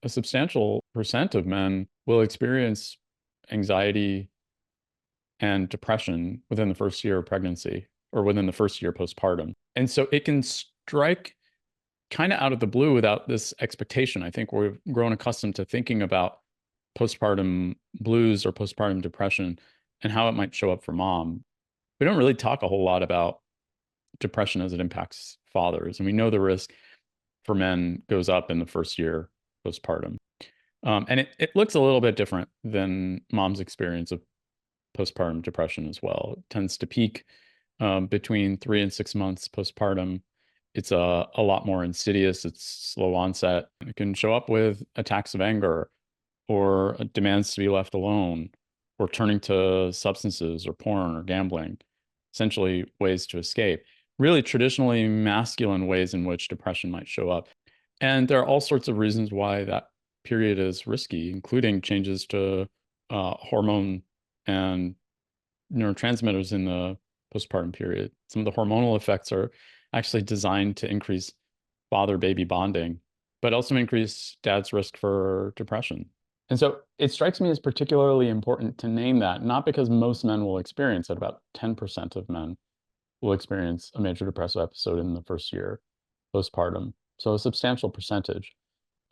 a substantial percent of men will experience anxiety and depression within the first year of pregnancy or within the first year postpartum. And so it can strike kind of out of the blue without this expectation. I think we've grown accustomed to thinking about postpartum blues or postpartum depression and how it might show up for mom. We don't really talk a whole lot about depression as it impacts fathers. And we know the risk for men goes up in the first year postpartum. And it looks a little bit different than mom's experience of postpartum depression as well. It tends to peak between 3 and 6 months postpartum. It's a lot more insidious. It's slow onset. It can show up with attacks of anger or demands to be left alone or turning to substances or porn or gambling, essentially ways to escape. Really traditionally masculine ways in which depression might show up. And there are all sorts of reasons why that period is risky, including changes to hormone and neurotransmitters in the postpartum period. Some of the hormonal effects are actually designed to increase father-baby bonding, but also increase dad's risk for depression. And so it strikes me as particularly important to name that, not because most men will experience it, about 10% of men will experience a major depressive episode in the first year postpartum. So a substantial percentage.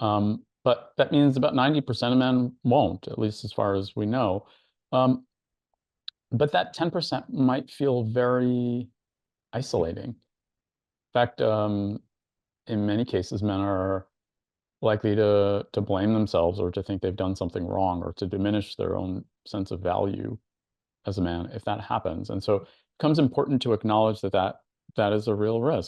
But that means about 90% of men won't, at least as far as we know. Um, but that 10% might feel very isolating. In fact, in many cases, men are likely to blame themselves or to think they've done something wrong or to diminish their own sense of value as a man if that happens. And so it becomes important to acknowledge that that is a real risk.